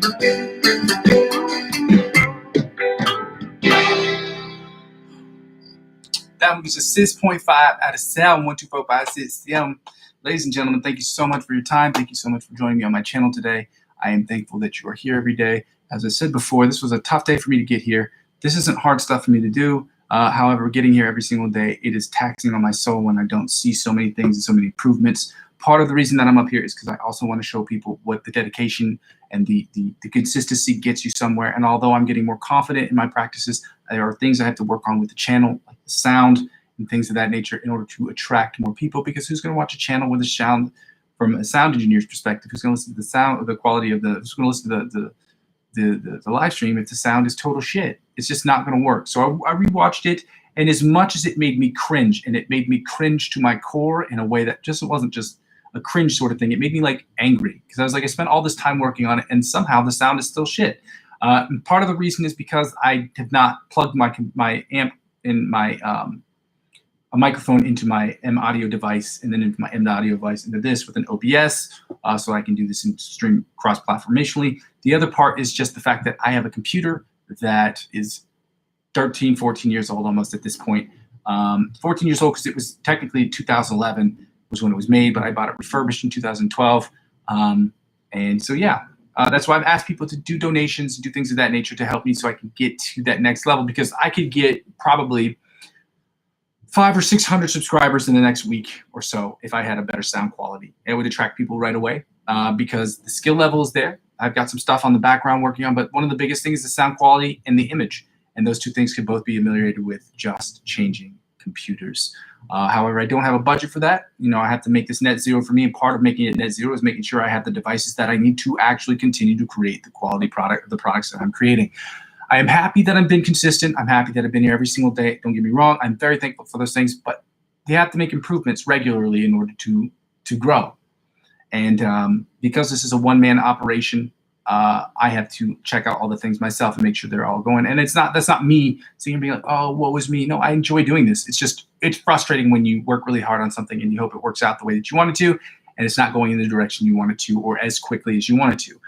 That was a 6.5 out of 7. 1, 2, 4, 5, 6, 7. Ladies and gentlemen, thank you so much for your time. Thank you so much for joining me on my channel today. I am thankful that you are here every day. As I said before, this was a tough day for me to get here. This isn't hard stuff for me to do. However, getting here every single day, it is taxing on my soul when I don't see so many things and so many improvements. Part of the reason that I'm up here is because I also want to show people what the dedication and the consistency gets you somewhere. And although I'm getting more confident in my practices, there are things I have to work on with the channel, like the sound and things of that nature, in order to attract more people. Because who's going to watch a channel with a sound from a sound engineer's perspective? Who's going to listen to the sound, or the quality of the? Who's going to listen to the live stream if the sound is total shit? It's just not going to work. So I rewatched it, and as much as it made me cringe, and it made me cringe to my core in a way that just wasn't just a cringe sort of thing. It made me like angry, because I was like, I spent all this time working on it, and somehow the sound is still shit. And part of the reason is because I have not plugged my amp in my a microphone into my M audio device, and then into my M audio device into this with an OBS, so I can do this in stream cross-platformationally. The other part is just the fact that I have a computer that is 13, 14 years old almost at this point. 14 years old because it was technically 2011 was when it was made, but I bought it refurbished in 2012. And so, yeah, that's why I've asked people to do donations, do things of that nature to help me so I can get to that next level, because I could get probably 500 or 600 subscribers in the next week or so if I had a better sound quality. It would attract people right away because the skill level is there. I've got some stuff on the background working on, but one of the biggest things is the sound quality and the image. And those two things could both be ameliorated with just changing computers. However, I don't have a budget for that. You know, I have to make this net zero for me, and part of making it net zero is making sure I have the devices that I need to actually continue to create the quality product of the products that I'm creating. I am happy that I've been consistent. I'm happy that I've been here every single day. Don't get me wrong. I'm very thankful for those things, but they have to make improvements regularly in order to grow. And because this is a one-man operation, I have to check out all the things myself and make sure they're all going. And that's not me sitting and being like, oh, what was me? No, I enjoy doing this. It's frustrating when you work really hard on something and you hope it works out the way that you want it to, and it's not going in the direction you want it to or as quickly as you want it to.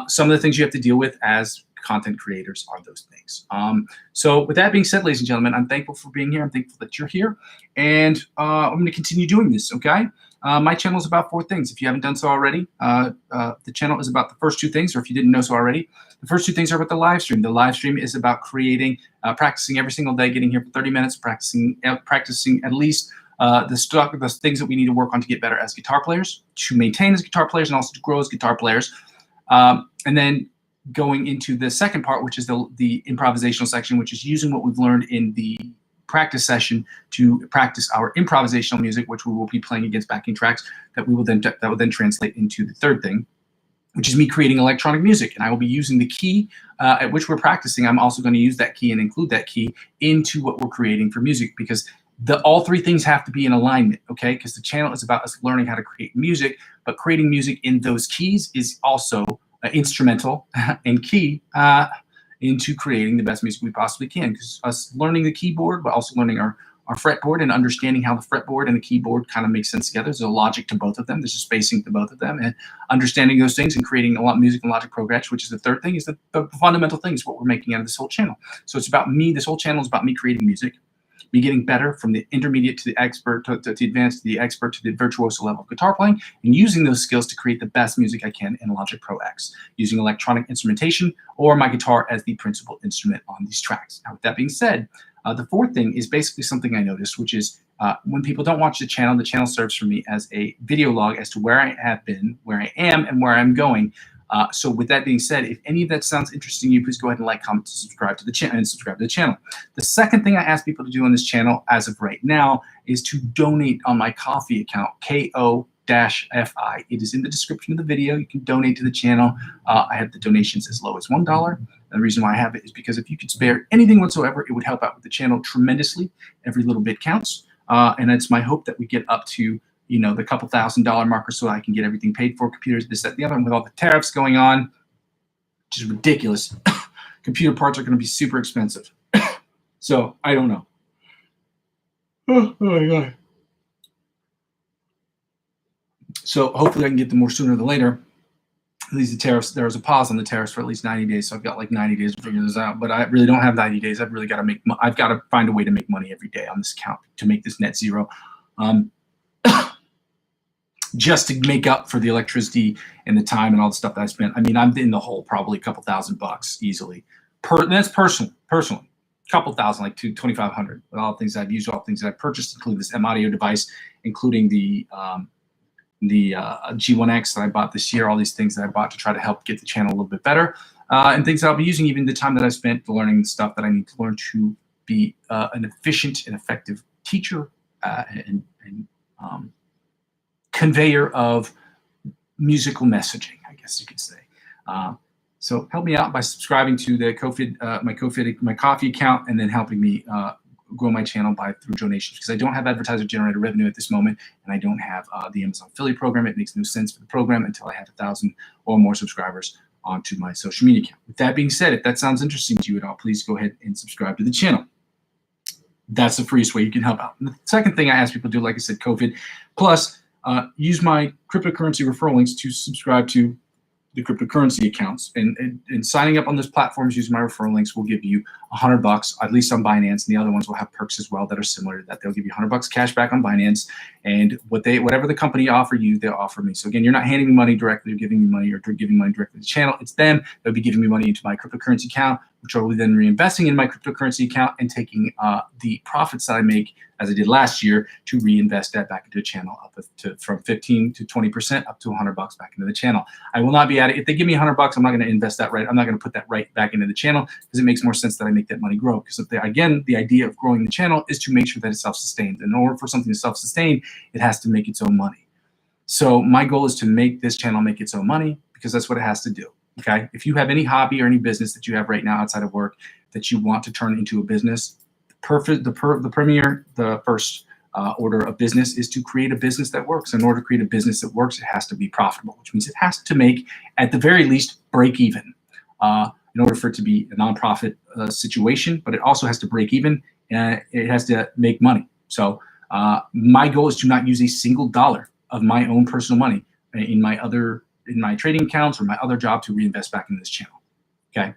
Some of the things you have to deal with as content creators are those things. So with that being said, ladies and gentlemen, I'm thankful for being here. I'm thankful that you're here, and I'm going to continue doing this, okay? My channel is about 4 things. If you haven't done so already, the channel is about the first 2 things, or if you didn't know so already, the first 2 things are about the live stream. The live stream is about creating, practicing every single day, getting here for 30 minutes, practicing at least the things that we need to work on to get better as guitar players, to maintain as guitar players, and also to grow as guitar players. And then going into the second part, which is the improvisational section, which is using what we've learned in the practice session to practice our improvisational music, which we will be playing against backing tracks that will then translate into the third thing, which is me creating electronic music. And I will be using the key at which we're practicing. I'm also going to use that key and include that key into what we're creating for music, because all 3 things have to be in alignment, okay? Because the channel is about us learning how to create music, but creating music in those keys is also instrumental and key into creating the best music we possibly can. Because us learning the keyboard, but also learning our fretboard and understanding how the fretboard and the keyboard kind of make sense together. There's a logic to both of them. There's a spacing to both of them, and understanding those things and creating a lot of music and logic progression, which is the third thing, is the fundamental thing, is what we're making out of this whole channel. So it's about me. This whole channel is about me creating music, me getting better from the intermediate to the expert, to the advanced, to the expert, to the virtuoso level of guitar playing, and using those skills to create the best music I can in Logic Pro X, using electronic instrumentation or my guitar as the principal instrument on these tracks. Now, with that being said, the 4th thing is basically something I noticed, which is when people don't watch the channel serves for me as a video log as to where I have been, where I am, and where I'm going. So with that being said, if any of that sounds interesting to you, please go ahead and like, comment, subscribe to the channel. The second thing I ask people to do on this channel as of right now is to donate on my Ko-fi account, KO-FI. It is in the description of the video. You can donate to the channel. I have the donations as low as $1. And the reason why I have it is because if you could spare anything whatsoever, it would help out with the channel tremendously. Every little bit counts. And it's my hope that we get up to, you know, the couple $1,000 marker, so I can get everything paid for, computers, this, that, the other. And with all the tariffs going on, which is ridiculous, computer parts are going to be super expensive. So I don't know. Oh my God. So hopefully I can get them more sooner than later. at least the tariffs, there was a pause on the tariffs for at least 90 days. So I've got like 90 days to figure this out, but I really don't have 90 days. I've really got to I've got to find a way to make money every day on this account to make this net zero. Just to make up for the electricity and the time and all the stuff that I spent. I mean, I'm in the hole probably a couple $1,000 easily. That's personally, a couple thousand, like $2,500 with all the things I've used, all the things that I've purchased, including this M audio device, including the G1X that I bought this year, all these things that I bought to try to help get the channel a little bit better, and things that I'll be using, even the time that I spent learning the stuff that I need to learn to be an efficient and effective teacher and conveyor of musical messaging, I guess you could say. So help me out by subscribing to the my coffee account, and then helping me grow my channel through donations, because I don't have advertiser generated revenue at this moment, and I don't have the Amazon affiliate program. It makes no sense for the program until I have 1,000 or more subscribers onto my social media account. With that being said, if that sounds interesting to you at all, please go ahead and subscribe to the channel. That's the freest way you can help out. And the second thing I ask people to do, like I said, COVID plus, use my cryptocurrency referral links to subscribe to the cryptocurrency accounts, and signing up on those platforms using my referral links will give you $100, at least on Binance, and the other ones will have perks as well that are similar to that. They'll give you $100 cash back on Binance, and whatever the company offer you, they'll offer me. So again, you're not handing me money directly or giving me money or giving money directly to the channel. It's them. They'll be giving me money into my cryptocurrency account, which I will then reinvesting in my cryptocurrency account and taking the profits that I make, as I did last year, to reinvest that back into the channel from 15 to 20% up to $100 back into the channel. I will not be at it. If they give me $100, I'm not going to invest that right. I'm not going to put that right back into the channel, because it makes more sense that I make that money grow. Because again, the idea of growing the channel is to make sure that it's self-sustained. In order for something to self-sustain, it has to make its own money. So my goal is to make this channel make its own money, because that's what it has to do. Okay. If you have any hobby or any business that you have right now outside of work that you want to turn into a business, the first order of business is to create a business that works. In order to create a business that works, it has to be profitable, which means it has to make, at the very least, break even in order for it to be a nonprofit situation. But it also has to break even, and it has to make money. So my goal is to not use a single dollar of my own personal money in my trading accounts or my other job to reinvest back into this channel. Okay,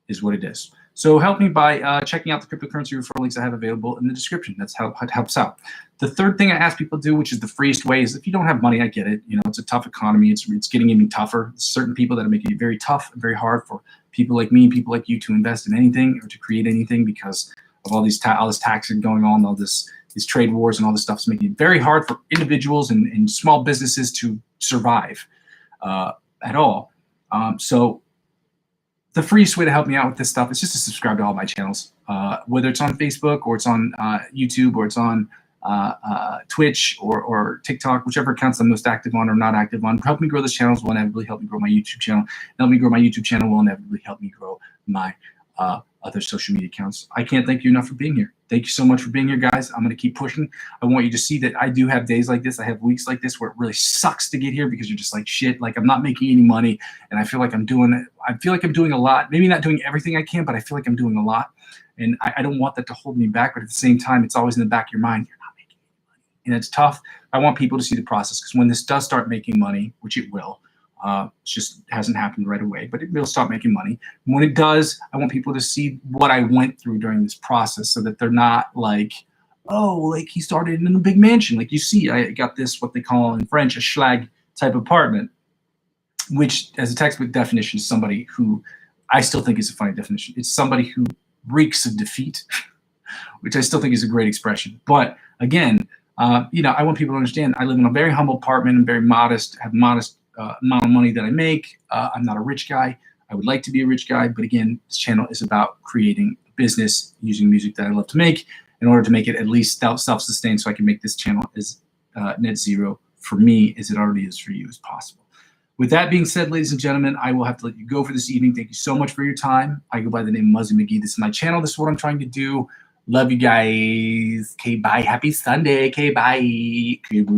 is what it is. So help me by checking out the cryptocurrency referral links I have available in the description. That's how it helps out. The third thing I ask people to do, which is the freest way, is if you don't have money, I get it. You know, it's a tough economy. It's getting even tougher. There's certain people that are making it very tough and very hard for people like me and people like you to invest in anything or to create anything, because of all this taxing going on, all these trade wars and all this stuff is making it very hard for individuals and small businesses to survive at all. So the freest way to help me out with this stuff is just to subscribe to all my channels, whether it's on Facebook or it's on YouTube or it's on Twitch or TikTok, whichever accounts I'm most active on or not active on. Help me grow this channel will inevitably help me grow my YouTube channel. Help me grow my YouTube channel will inevitably help me grow my other social media accounts. I can't thank you enough for being here. Thank you so much for being here, guys. I'm going to keep pushing. I want you to see that I do have days like this. I have weeks like this where it really sucks to get here, because you're just like, shit, like I'm not making any money, and I feel like I'm doing a lot. Maybe not doing everything I can, but I feel like I'm doing a lot. And I don't want that to hold me back. But at the same time, it's always in the back of your mind, you're not making any money. And it's tough. I want people to see the process, because when this does start making money, which it will, it just hasn't happened right away, but it will start making money. When it does, I want people to see what I went through during this process, so that they're not like, oh, like he started in a big mansion. Like you see, I got this, what they call in French, a schlag type apartment, which as a textbook definition is somebody who, I still think is a funny definition. It's somebody who reeks of defeat, which I still think is a great expression. But again, you know, I want people to understand I live in a very humble apartment and very modest, have modest amount of money that I make. I'm not a rich guy. I would like to be a rich guy, but again, this channel is about creating a business using music that I love to make in order to make it at least self-sustained, so I can make this channel as net zero for me as it already is for you as possible. With that being said, ladies and gentlemen, I will have to let you go for this evening. Thank you so much for your time. I go by the name Muzzy McGee. This is my channel. This is what I'm trying to do. Love you guys. Okay, bye. Happy Sunday. Okay, bye. Okay, bye.